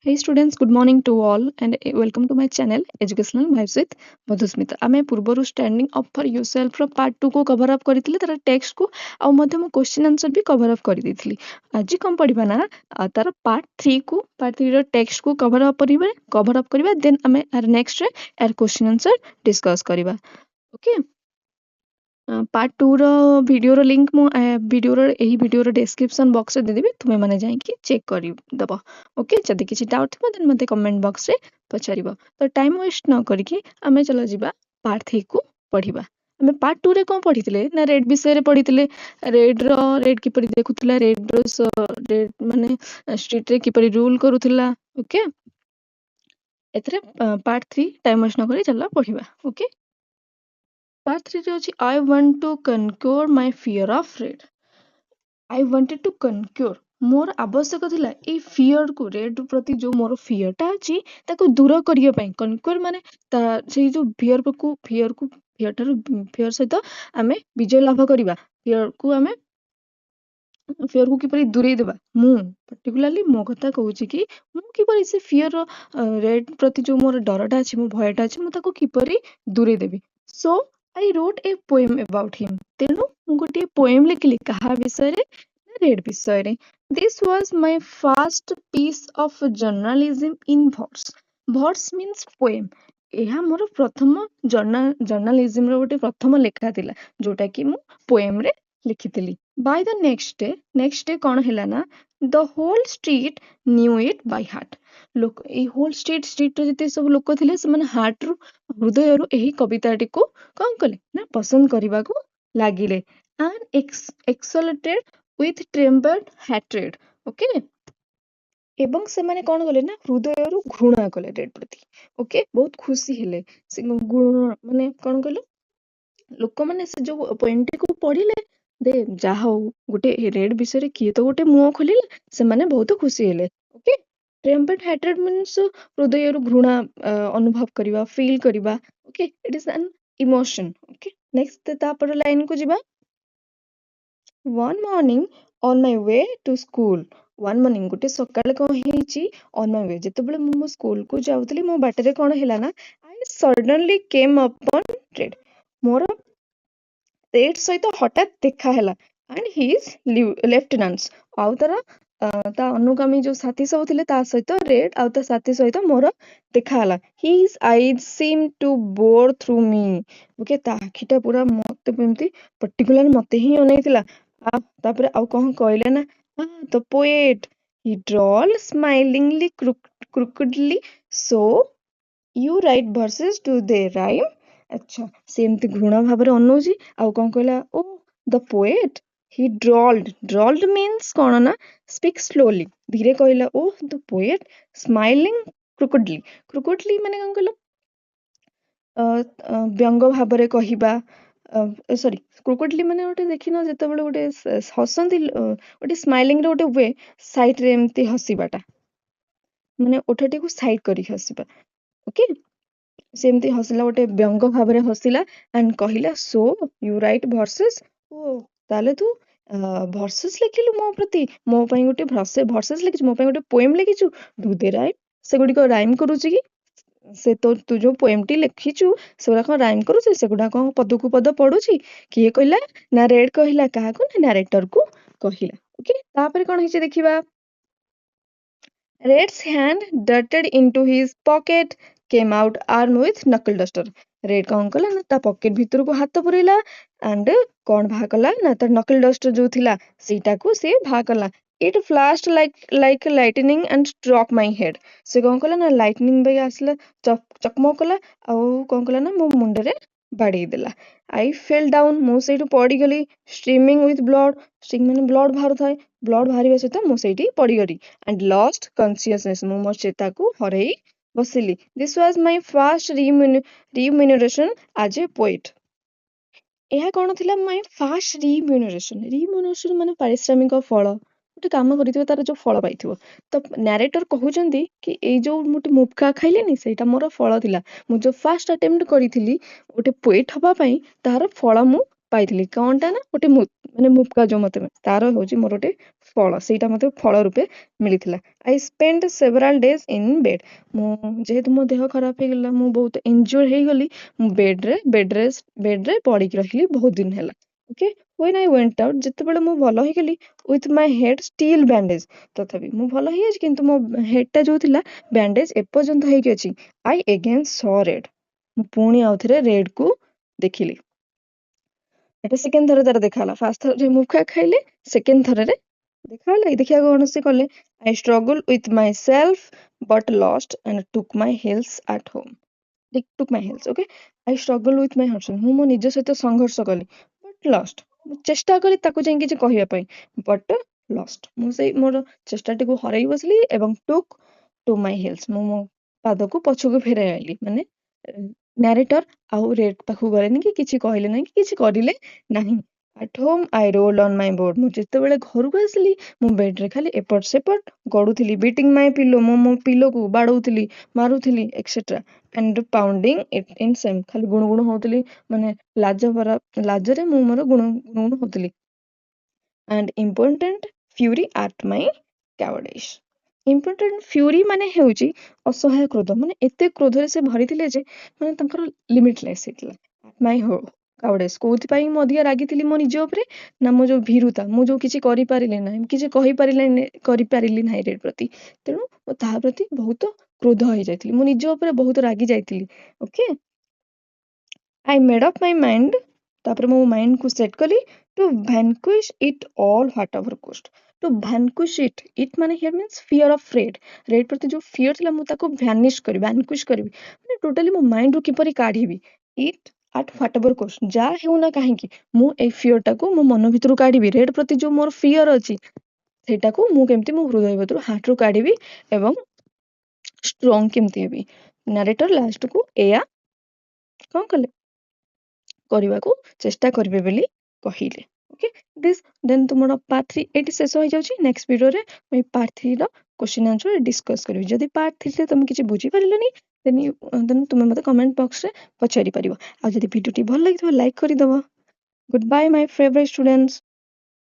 Hey students, good morning to all and welcome to my channel Educational Vibes with Madhusmita. आमे पूर्वरु standing up for yourself रो part 2 को cover up करथिले तार text को आ मध्य मो क्वेश्चन आंसर भी कवर अप कर देथिली. आज कोन पढिबा ना तार पार्ट 3 रो टेक्स्ट को कवर अप करिबा देन आमे आर नेक्स्ट रे आर क्वेश्चन आंसर डिस्कस करिबा. ओके पार्ट 2 रो वीडियो रो लिंक मु वीडियो रो डिस्क्रिप्शन बॉक्स रे दे देबी तुमे माने जाई कि चेक करि दबो. ओके जदी किछि डाउट थबो देन मते कमेंट बॉक्स रे पचारिबो. तो टाइम वेस्ट न करि कि आमे चलो जिबा पार्ट 3 को पढिबा. आमे पार्ट 2 रे कोन पढितिले ना रेड विषय रे पढितिले. रेड किपरि देखुतिला, रेड माने स्ट्रीट रे किपरि रूल करूतिला. ओके एतरे पार्ट 3 टाइम वेस्ट न करि चला पढिबा. ओके Part 3 ରେ ଅଛି I want to conquer my fear of red. I wanted to conquer. ମୋର ଆବଶ୍ୟକ ଥିଲା ଏଇ ଫିୟର କୁ ରେଡ ପ୍ରତି ଯୋଉ ମୋର ଫିୟର ଟା ଅଛି ତାକୁ ଦୂର କରିବା ପାଇଁ. କନକ୍ୱର ମାନେ ସେଇ ଯୋଉ ଫିୟର ଠାରୁ ଫିୟର ସହିତ ଆମେ ବିଜୟ ଲାଭ କରିବା. ଫିୟର କୁ କିପରି ଦୂରେଇ ଦେବା. ମୁଁ ପର୍ଟିକୁଲାରଲି ମୋ କଥା କହୁଛି କି ମୁଁ କିପରି ସେ ଫିୟର ରେଡ ପ୍ରତି ଯୋଉ ମୋର ଡରଟା ଅଛି, ମୋ ଭୟଟା ଅଛି, ମୁଁ ତାକୁ କିପରି ଦୂରେଇ ଦେବି. So I wrote a poem about him. ତେଣୁ ମୁଁ ଗୋଟିଏ poem ଲେଖିଲି କାହା ବିଷୟରେ ନା ରେଡ ବିଷୟରେ. This was my first piece of journalism in verse. Verse means poem. ଏହା ମୋର ପ୍ରଥମ ଜର୍ନାଲିଜିମ ର ଗୋଟେ ପ୍ରଥମ ଲେଖା ଥିଲା ଯୋଉଟା କି ମୁଁ poem ରେ ଲେଖିଥିଲି. By the next day କଣ ହେଲା ନା the whole street knew it by heart. ଲୋକ ଏଇ ହୋଲ ଷ୍ଟ୍ରିଟ୍ ରେ ଯେତେ ସବୁ ଲୋକ ଥିଲେ ସେମାନେ ହାର୍ଟରୁ ହୃଦୟରୁ ଏହି କବିତାଟିକୁ କଣ କଲେ ନା ପସନ୍ଦ କରିବାକୁ ଲାଗିଲେ. and exulted with trembled hatred. Okay ଏବଂ ସେମାନେ କଣ କଲେ ନା ହୃଦୟରୁ ଘୃଣା କଲେ ରେଡ ପ୍ରତି. ଓକେ ବହୁତ ଖୁସି ହେଲେ. ସେ ମାନେ କଣ କହିଲ ଲୋକମାନେ ସେ ଯୋଉ ପଏଣ୍ଟଟିକୁ ପଢିଲେ ଦେ ଯାହା ହଉ ଗୋଟେ ରେଡ ବିଷୟରେ କିଏ ତ ଗୋଟେ ମୁହଁ ଖୋଲିଲା, ସେମାନେ ବହୁତ ଖୁସି ହେଲେ. ଓକେ trembled hatred means ହୃଦୟରୁ ଘୃଣା ଅନୁଭବ କରିବା, ଫିଲ୍ କରିବା. Okay eat is an emotion. Okay next ତାପରେ ଲାଇନ କୁ ଯିବା. one morning on my way to school. one morning ଗୋଟେ ସକାଳେ କଣ ହେଇଛି on my way ଯେତେବେଳେ ମୁଁ ମୋ ସ୍କୁଲ କୁ ଯାଉଥିଲି ମୋ ବାଟରେ କଣ ହେଲା ନା I suddenly came upon red. ମୋର ରେଡ ସହିତ ହଠାତ୍ ଦେଖା ହେଲା and his lieutenants ଆଉ ତାର ତା ଅନୁଗାମୀ ଯୋଉ ସାଥୀ ସବୁ ଥିଲେ ତା ସହିତ ରେଡ ଆଉ ତା ସାଥୀ ସହିତ ମୋର ଦେଖା ହେଲା. His eyes seemed to bore through me. Okay ତା ଆଖିଟା ପୁରା ମତେ ଏମିତି ପର୍ଟିକୁଲାର ମତେ ହିଁ ଅନେଇଥିଲା. ତାପରେ ଆଉ କଣ କହିଲେ ନା the poet he drawled smilingly crookedly. So you write verses, do they rhyme? ଆଚ୍ଛା ସେ ଏମିତି ଘୃଣା ଭାବରେ ଅନଉଛି ଆଉ କଣ କହିଲା ଓ ଦ ପୋଏଟ ହି ଡ୍ରଲ୍ଡ means କଣ ନା ସ୍ପିକ୍ ସ୍ଲୋଲି ଧୀରେ କହିଲା ଓ ଦ ପୋଏଟ ସ୍ମାଇଲିଂ କ୍ରୁକୁଡଲି ମାନେ କଣ କହିଲ ବ୍ୟଙ୍ଗ ଭାବରେ କହିବା. ସରି କ୍ରୁକୁଡଲି ମାନେ ଗୋଟେ ଦେଖିନ ଯେତେବେଳେ ଗୋଟେ ହସନ୍ତି ଗୋଟେ ସ୍ମାଇଲିଂ ର ଗୋଟେ ୱେ ସାଇଡ ରେ ଏମିତି ହସିବାଟା ମାନେ ଓଠଟିକୁ ସାଇଡ କରିକି ହସିବା. ଓକେ ସେମିତି ହସିଲା ଗୋଟେ ବ୍ୟଙ୍ଗ ଭାବରେ ହସିଲା and କହିଲା so you write verses. ଓ ତାହେଲେ ତୁ ଭର୍ସେସ ଲେଖିଲୁ ମୋ ପ୍ରତି, ମୋ ପାଇଁ ଗୋଟେ ଭର୍ସେସ ଲେଖିଛୁ, ମୋ ପାଇଁ ଗୋଟେ ପୋଏମ ଲେଖିଛୁ. do they rhyme? ସେଗୁଡିକ ରାଇମ କରୁଛି କି? ସେ ତୁ ଯୋଉ ପୋଏମଟି ଲେଖିଛୁ ସେଗୁଡା କଣ ରାଇମ କରୁଛି? ସେଗୁଡା କଣ ପଦକୁ ପଦ ପଡୁଛି? କିଏ କହିଲା ନା ରେଡ କହିଲା କାହାକୁ ନା ନାରେଟର କୁ କହିଲା. ଓକେ ତାପରେ କଣ ହେଇଛି ଦେଖିବା. Red's hand darted into his pocket, came out armed with knuckle duster. Raid କଣ କଲା ନା ତା ପକେଟ ଭିତରକୁ ହାତ ପୁରେଇଲା and କଣ ବାହା କଲା ନା ତା ନକଲ ଡଷ୍ଟର ଯୋଉ ଥିଲା ସେଇଟାକୁ ସେ ବାହା କଲା. It flashed like lightning and struck my head. ସେ କଣ କଲା ନା ଲାଇଟନିଂ ବାଗି ଆସିଲା ଚକମକ କଲା ଆଉ କଣ କଲା ନା ମୋ ମୁଣ୍ଡରେ ବାଡେଇ ଦେଲା. I fell down. ମୁଁ ସେଇଠୁ ପଡିଗଲି. streaming with blood. streaming ମାନେ ବ୍ଲଡ ବାହାରୁଥାଏ. ବ୍ଲଡ ବାହାରିବା ସହିତ ମୁଁ ସେଇଠି ପଡିଗଲି and lost consciousness. ମୁଁ ମୋ ଚେତାକୁ ହରେଇ ବସିଲି. This was my first remuneration as a poet. ଏହା କଣ ଥିଲା my first remuneration ମାନେ ପାରିଶ୍ରମିକ ଫଳ. ଗୋଟେ କାମ କରିଥିବ ତାର ଯୋଉ ଫଳ ପାଇଥିବ. ତ ନ୍ୟାରେଟର କହୁଛନ୍ତି କି ଏଇ ଯୋଉ ମୁଁ ଗୋଟେ ମୁକ୍କା ଖାଇଲିନି ସେଇଟା ମୋର ଫଳ ଥିଲା. ମୁଁ ଯୋଉ ଫାର୍ଷ୍ଟ ଆଟେମ୍ପ୍ଟ କରିଥିଲି ଗୋଟେ ପୋଏଟ ହବା ପାଇଁ ତାହାର ଫଳ ମୁଁ ପାଇଥିଲି. କଣଟା ନା ଗୋଟେ ମାନେ ମୁକ୍କା ଯୋଉ ମତେ ତାର ହଉଛି ମୋର ଗୋଟେ ଫଳ, ସେଇଟା ମତେ ଫଳ ରୂପେ ମିଳିଥିଲା। I spend several days in bed. ମୁଁ ଯେହେତୁ ମୋ ଦେହ ଖରାପ ହେଇଗଲା, ମୁଁ ବହୁତ ଇନଜୁର୍ଡ ହେଇଗଲି, ମୁଁ ବେଡରେ ପଡିକି ରହିଲି ବହୁତ ଦିନ ହେଲା। Okay, when I went out, ଯେତେବେଳେ ମୁଁ ଭଲ ହେଇଗଲି, with my head still bandage, ତଥାପି ମୁଁ ଭଲ ହେଇଯାଇଛି କିନ୍ତୁ ମୋ ହେଡଟା ଯୋଉ ଥିଲା ବ୍ୟାଣ୍ଡେଜ ଏପର୍ଯ୍ୟନ୍ତ ହେଇକି ଅଛି। I again saw red, ମୁଁ ପୁଣି ଆଉଥରେ ରେଡ୍ କୁ ଦେଖିଲି। ଏଟା ସେକେଣ୍ଡ ଥର ତାର ଦେଖାହେଲା। ଫାର୍ଷ୍ଟ ଥର ଯୋଉ ମୁଖା ଖାଇଲେ, ସେକେଣ୍ଡ ଥରରେ ଦେଖାହେଲା। ଦେଖିବାକୁ କଣ ସେ କଲେ, I struggle with myself but lost and took my heels at home. took my heels, okay? I struggle with my husband. ମୁଁ ମୋ ନିଜ ସହିତ ସଂଘର୍ଷ କଲି but lost. ମୁଁ ଚେଷ୍ଟା କଲି ତାକୁ ଯାଇ କିଛି କହିବା ପାଇଁ but lost. ମୁଁ ସେଇ ମୋର ଚେଷ୍ଟାଟିକୁ ହରାଇ ବସିଲି ଏବଂ took to my heels. ମୁଁ ମୋ ପାଦକୁ ପଛକୁ ଫେରାଇ ଆଇଲି। ମାନେ ନ୍ୟାରେଟର ଆଉ ରେଡ୍ ପାଖକୁ ଗଲେନି କି କିଛି କହିଲେ ନାହିଁ କି କିଛି କରିଲେ ନାହିଁ। At home I rolled on my board. ମୁଁ ଯେତେବେଳେ ଘରକୁ ଆସିଲି, ମୁଁ ବେଡରେ ଖାଲି ଏପଟ ସେପଟ ଗଡୁଥିଲି, beating my pillow, ମୁଁ ମୋ ପିଲୋକୁ ବାଡଉଥିଲି, ମାରୁଥିଲି etcetera, and pounding it in shame, ଖାଲି ଗୁଣୁଗୁଣୁ ହଉଥିଲି, ମାନେ ଲାଜରେ ମୁଁ ମୋର ଗୁଣୁଗୁଣୁ ହଉଥିଲି। and impotent fury at my cowardice. impotent fury ମାନେ ହେଉଛି ଅସହାୟ କ୍ରୋଧ, ମାନେ ଏତେ କ୍ରୋଧରେ ସେ ଭରିଥିଲେ ଯେ ମାନେ ତାଙ୍କର ଲିମିଟଲେସ୍ ହେଇଥିଲା। my cowardice, କୋଉଥିପାଇଁ ମୁଁ ଅଧିକା ରାଗିଥିଲି ମୋ ନିଜ ଉପରେ, ନା ମୋ ଯୋଉ ଭୀରୁତା, ମୁଁ ଯୋଉ କିଛି କରିପାରିଲି ନାହିଁ, କିଛି କରିପାରିଲି ନାହିଁ ରେଡ୍ ପ୍ରତି, ତେଣୁ ମୁଁ ତାହା ପ୍ରତି ବହୁତ କ୍ରୋଧ ହେଇଯାଇଥିଲି, ମୁଁ ନିଜ ଉପରେ ବହୁତ ରାଗି ଯାଇଥିଲି। Okay, I made up my mind, ତାପରେ ମୋ ମାଇଣ୍ଡକୁ ସେଟ୍ କଲି to vanquish it all whatever cost. to vanquish it ମାନେ here means fear of red ପ୍ରତି ଯୋଉ fear ଥିଲା, ମୁଁ ତାକୁ vanquish କରିବି, ମାନେ ଟୋଟାଲି ମୋ ମାଇଣ୍ଡରୁ କିପରି କାଢିବି। it at whatever cost, ଯାହା ହେଉ ନା କାହିଁକି ମୁଁ ଏଇ ଫିୟରଟାକୁ ମୋ ମନ ଭିତରୁ କାଢିବି। ରେଡ୍ ପ୍ରତି ଯୋଉ ମୋର ଫିୟର ଅଛି ସେଇଟାକୁ ମୁଁ କେମିତି ମୋ ହୃଦୟ ଭିତରୁ ହାର୍ଟରୁ କାଢିବି ଏବଂ ଷ୍ଟ୍ରଙ୍ଗ କେମିତି ହେବି। ନାରେଟର ଲାଷ୍ଟକୁ ଏଇଆ କଣ କଲେ, କରିବାକୁ ଚେଷ୍ଟା କରିବେ ବୋଲି କହିଲେ। ଓକେ, ଦିସ୍ ଦେନ୍ ତୁମର ପାର୍ଟ 3 ଏଇଠି ଶେଷ ହେଇଯାଉଛି। ନେକ୍ସଟ ଭିଡ଼ିଓରେ ମୁଁ ଏଇ ପାର୍ଟ 3ର କ୍ୱେଶ୍ଚିନ୍ ଆନ୍ସର ଡିସ୍କସ୍ କରିବି। ଯଦି ପାର୍ଟ 3ରେ ତମେ କିଛି ବୁଝିପାରିଲନି ଦେନ୍ ତୁମେ ମୋତେ କମେଣ୍ଟ ବକ୍ସରେ ପଚାରି ପାରିବ। ଆଉ ଯଦି ଭିଡ଼ିଓଟି ଭଲ ଲାଗିଥିବ ଲାଇକ୍ କରିଦେବ। ଗୁଡ୍ ବାଏ ମାଇ ଫେଭରେଟ୍ ଷ୍ଟୁଡେଣ୍ଟସ୍।